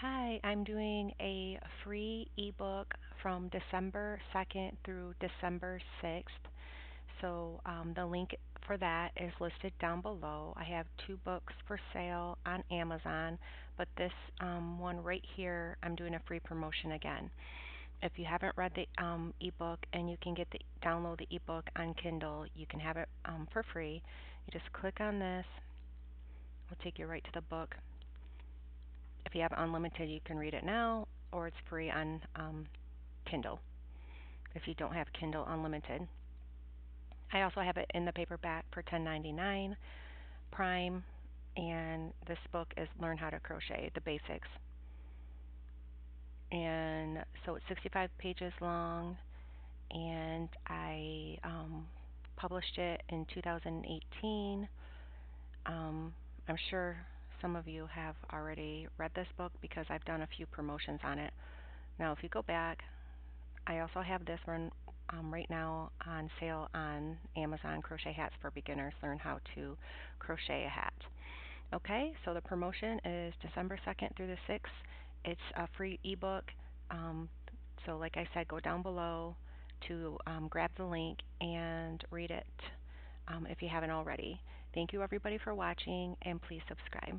Hi, I'm doing a free ebook from December 2nd through December 6th. The link for that is listed down below. I have two books for sale on Amazon, but this one right here, I'm doing a free promotion again. If you haven't read the ebook and you can download the ebook on Kindle, you can have it for free. You just click on this. It'll take you right to the book. If you have unlimited, you can read it now, or it's free on Kindle if you don't have Kindle Unlimited. I also have it in the paperback for $10.99 Prime, and this book is Learn How to Crochet, the Basics. And so it's 65 pages long, and I published it in 2018. I'm sure some of you have already read this book because I've done a few promotions on it. Now, if you go back, I also have this one right now on sale on Amazon, Crochet Hats for Beginners. Learn how to crochet a hat. Okay, so the promotion is December 2nd through the 6th. It's a free ebook. So like I said, go down below to grab the link and read it if you haven't already. Thank you everybody for watching, and please subscribe.